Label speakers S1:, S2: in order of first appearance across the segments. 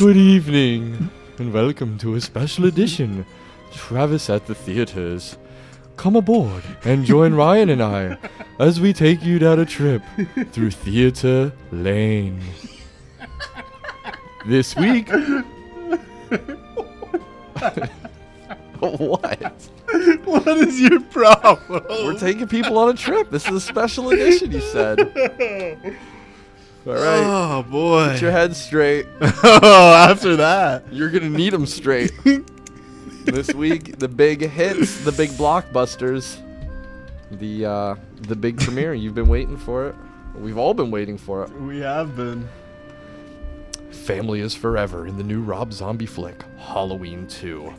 S1: Good evening, and welcome to a special edition, Travis at the Theaters. Come aboard and join Ryan and I as we take you down a trip through Theater Lane. This week... What?
S2: What is your problem?
S1: We're taking people on a trip. This is a special edition, you said. All right.
S2: Oh, boy.
S1: Get your head straight.
S2: Oh, after that.
S1: You're going to need them straight. This week, the big hits, the big blockbusters, the big premiere. You've been waiting for it. We've all been waiting for it.
S2: We have been.
S1: Family is forever in the new Rob Zombie flick, Halloween 2.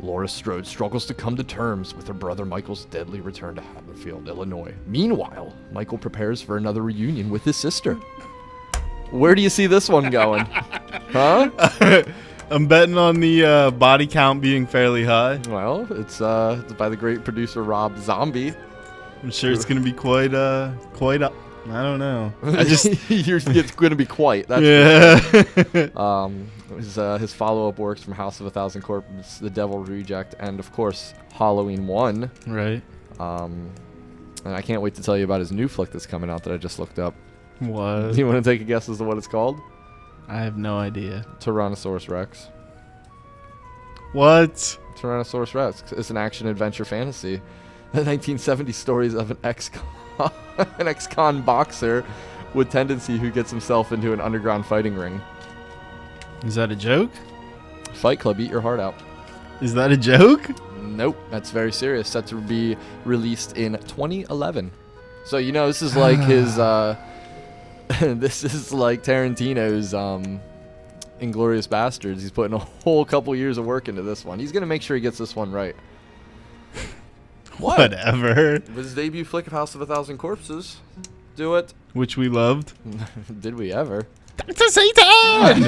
S1: Laura Strode struggles to come to terms with her brother Michael's deadly return to Haddonfield, Illinois. Meanwhile, Michael prepares for another reunion with his sister. Where do you see this one going? Huh?
S2: I'm betting on the body count being fairly high.
S1: Well, it's by the great producer Rob Zombie.
S2: I'm sure it's going to be quite I don't know.
S1: It's going to be quite. That's
S2: yeah.
S1: His follow-up works from House of a Thousand Corpses, The Devil Reject, and of course Halloween 1.
S2: Right.
S1: And I can't wait to tell you about his new flick that's coming out that I just looked up.
S2: What?
S1: Do you want to take a guess as to what it's called?
S2: I have no idea.
S1: Tyrannosaurus Rex.
S2: What?
S1: Tyrannosaurus Rex. It's an action-adventure fantasy. The 1970s stories of an ex-con boxer with tendency who gets himself into an underground fighting ring.
S2: Is that a joke?
S1: Fight Club, eat your heart out.
S2: Is that a joke?
S1: Nope, that's very serious. Set to be released in 2011. So, you know, this is like his, this is like Tarantino's Inglourious Bastards. He's putting a whole couple years of work into this one. He's going to make sure he gets this one right. What?
S2: Whatever.
S1: His debut flick of House of a Thousand Corpses. Do it.
S2: Which we loved.
S1: Did we ever?
S2: Dr. Satan!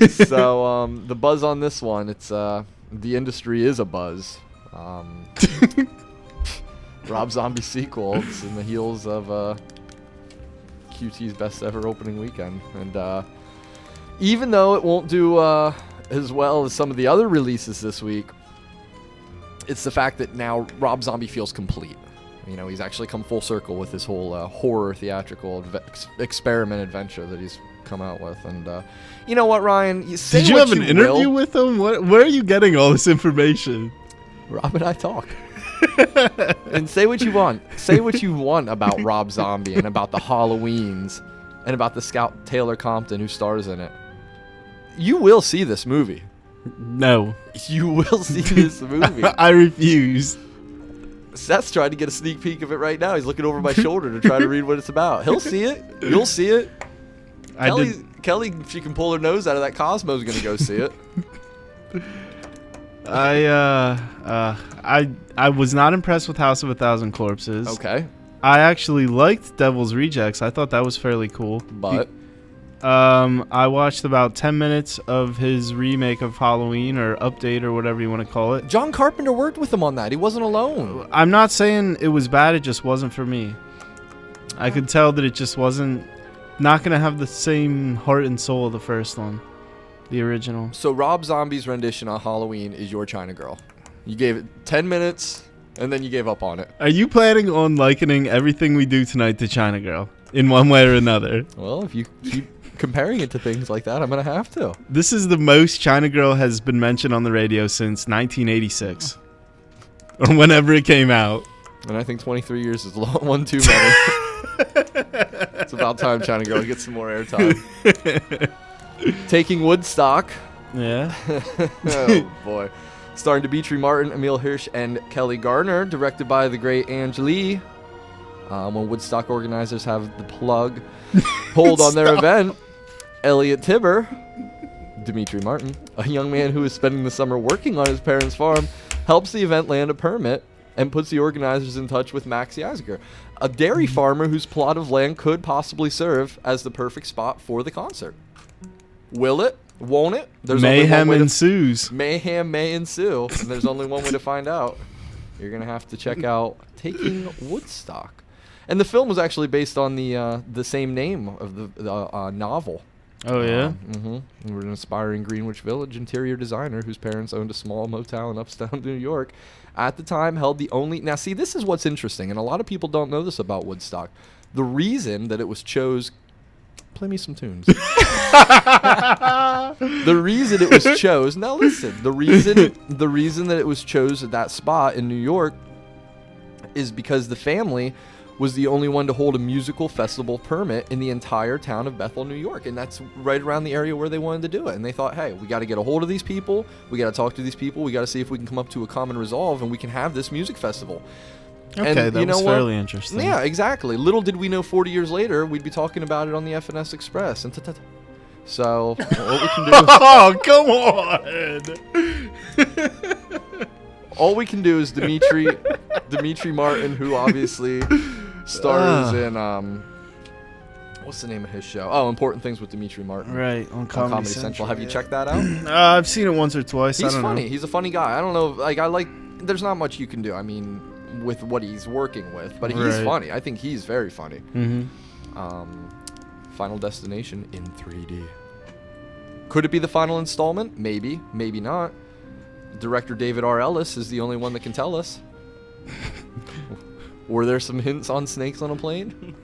S1: So, the buzz on this one, it's, the industry is a buzz. Rob Zombie sequel. It's in the heels of, QT's best ever opening weekend. And, even though it won't do, as well as some of the other releases this week, it's the fact that now Rob Zombie feels complete. You know, he's actually come full circle with this whole horror theatrical experiment adventure that he's come out with. And you know what, Ryan?
S2: Did you have an interview with him? Where are you getting all this information?
S1: Rob and I talk. And say what you want. Say what you want about Rob Zombie and about the Halloweens and about the Scout Taylor Compton who stars in it. You will see this movie.
S2: No.
S1: You will see this movie.
S2: I refuse.
S1: Seth's trying to get a sneak peek of it right now. He's looking over my shoulder to try to read what it's about. He'll see it. You'll see it. Kelly, if she can pull her nose out of that Cosmo, is going to go see it.
S2: I was not impressed with House of a Thousand Corpses.
S1: Okay.
S2: I actually liked Devil's Rejects. I thought that was fairly cool.
S1: But
S2: I watched about 10 minutes of his remake of Halloween, or update, or whatever you want to call it.
S1: John Carpenter worked with him on that. He wasn't alone.
S2: I'm not saying it was bad. It just wasn't for me. I could tell that it just wasn't not going to have the same heart and soul of the first one, the original.
S1: So Rob Zombie's rendition on Halloween is your China Girl. You gave it 10 minutes, and then you gave up on it.
S2: Are you planning on likening everything we do tonight to China Girl in one way or another?
S1: Well, if you keep comparing it to things like that, I'm going to have to.
S2: This is the most China Girl has been mentioned on the radio since 1986. Or whenever it came out.
S1: And I think 23 years is one too many. It's about time China Girl gets some more airtime. Taking Woodstock.
S2: Yeah.
S1: Oh, boy. Starring Dimitri Martin, Emil Hirsch, and Kelly Gardner. Directed by the great Ange Lee. When Woodstock organizers have the plug pulled on their event, Elliot Tibber, Dimitri Martin, a young man who is spending the summer working on his parents' farm, helps the event land a permit and puts the organizers in touch with Maxi Eisiger, a dairy farmer whose plot of land could possibly serve as the perfect spot for the concert. Will it? Won't it? There's
S2: mayhem ensues.
S1: Mayhem may ensue, and there's only one way to find out. You're going to have to check out Taking Woodstock. And the film was actually based on the same name of the novel.
S2: Oh, yeah?
S1: He was an aspiring Greenwich Village interior designer whose parents owned a small motel in upstate New York. At the time, held the only... Now, see, this is what's interesting, and a lot of people don't know this about Woodstock. The reason that it was chose... Play me some tunes. The reason it was chose... Now, listen. The reason that it was chose at that spot in New York is because the family was the only one to hold a musical festival permit in the entire town of Bethel, New York. And that's right around the area where they wanted to do it. And they thought, hey, we got to get a hold of these people. We got to talk to these people. We got to see if we can come up to a common resolve and we can have this music festival.
S2: Okay, that was fairly interesting.
S1: Yeah, exactly. Little did we know 40 years later we'd be talking about it on the F+S Express. And so what we can do is...
S2: Oh, come on!
S1: All we can do is Dimitri Martin, who obviously stars in what's the name of his show? Oh, Important Things with Dimitri Martin.
S2: Right, on Comedy Central.
S1: Have you checked that out?
S2: I've seen it once or twice.
S1: He's funny. He's a funny guy. I don't know. There's not much you can do. I mean, with what he's working with, but he's funny. I think he's very funny. Final Destination in 3D. Could it be the final installment? Maybe. Maybe not. Director David R. Ellis is the only one that can tell us. Were there some hints on snakes on a plane?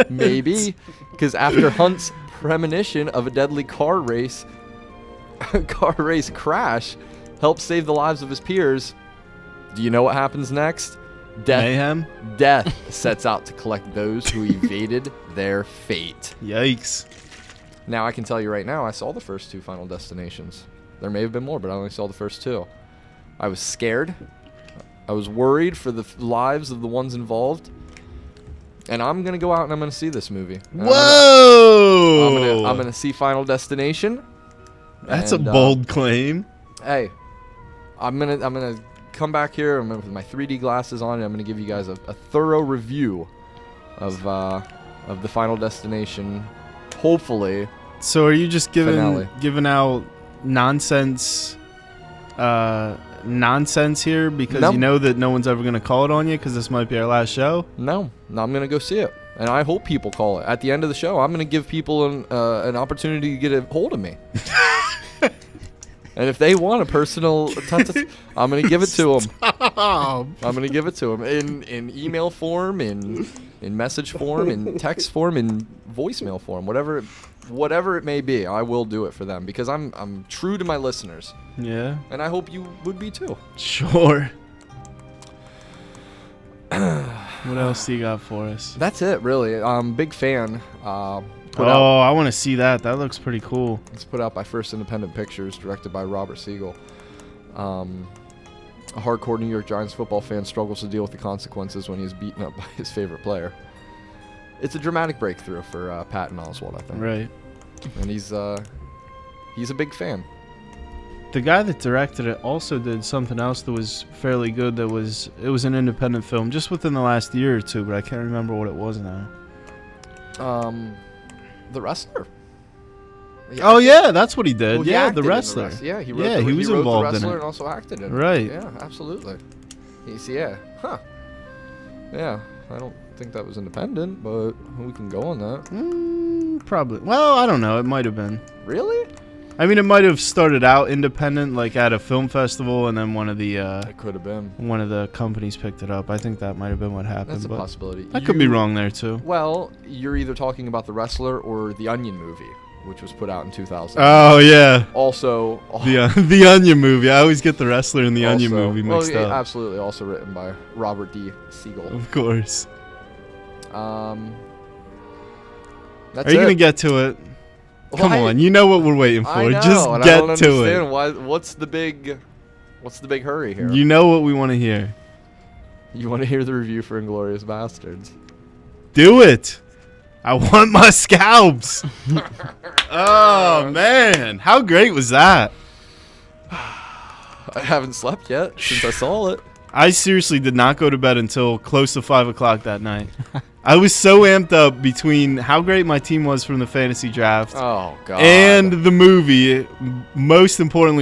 S1: Maybe. Because after Hunt's premonition of a deadly car race crash helped save the lives of his peers, do you know what happens next?
S2: Mayhem?
S1: Death sets out to collect those who evaded their fate.
S2: Yikes.
S1: Now, I can tell you right now, I saw the first two Final Destinations. There may have been more, but I only saw the first two. I was scared. I was worried for the lives of the ones involved. And I'm going to go out and I'm going to see this movie.
S2: Whoa!
S1: I'm going to see Final Destination.
S2: That's a bold claim.
S1: Hey, I'm going to come back here with my 3D glasses on, and I'm going to give you guys a thorough review of the Final Destination. Hopefully.
S2: So are you just
S1: finale.
S2: giving out nonsense here because you know that no one's ever going to call it on you because this might be our last show?
S1: No, I'm going to go see it, and I hope people call it. At the end of the show, I'm going to give people an opportunity to get a hold of me. And if they want a personal I'm going to give it to them. I'm going to give it to them in email form, in message form, in text form, in voicemail form, whatever it may be. I will do it for them because I'm true to my listeners.
S2: Yeah.
S1: And I hope you would be too.
S2: Sure. What else do you got for us?
S1: That's it, really. Big fan.
S2: I want to see that. That looks pretty cool.
S1: It's put out by First Independent Pictures, directed by Robert Siegel. A hardcore New York Giants football fan struggles to deal with the consequences when he's beaten up by his favorite player. It's a dramatic breakthrough for Patton Oswalt, I think.
S2: Right.
S1: And he's a big fan.
S2: The guy that directed it also did something else that was fairly good. It was an independent film just within the last year or two, but I can't remember what it was now.
S1: The Wrestler.
S2: Yeah, that's what he did.
S1: Well,
S2: The Wrestler.
S1: Yeah, he
S2: was
S1: wrote
S2: involved
S1: The Wrestler
S2: in it.
S1: and also acted in it.
S2: Right.
S1: Yeah, absolutely. Yeah. Huh. Yeah, I don't think that was independent, but we can go on that.
S2: Probably. Well, I don't know. It might have been.
S1: Really?
S2: I mean, it might have started out independent, like at a film festival, and then one of the
S1: it could have been.
S2: One of the companies picked it up. I think that might have been what happened.
S1: That's a possibility.
S2: I could be wrong there too.
S1: Well, you're either talking about The Wrestler or The Onion movie, which was put out in 2000.
S2: Oh yeah.
S1: Also,
S2: the Onion movie. I always get The Wrestler and the Onion movie mixed up.
S1: Absolutely. Also written by Robert D. Siegel.
S2: Of course.
S1: That's
S2: Are you gonna get to it? Come on, you know what we're waiting for.
S1: I know,
S2: just
S1: and
S2: get
S1: I don't
S2: to
S1: understand
S2: it.
S1: why. What's the big hurry here?
S2: You know what we want to hear.
S1: You want to hear the review for Inglourious Bastards?
S2: Do it. I want my scalps. Oh man, how great was that?
S1: I haven't slept yet since I saw it.
S2: I seriously did not go to bed until close to 5 o'clock that night. I was so amped up between how great my team was from the fantasy draft
S1: God.
S2: and the movie. Most importantly,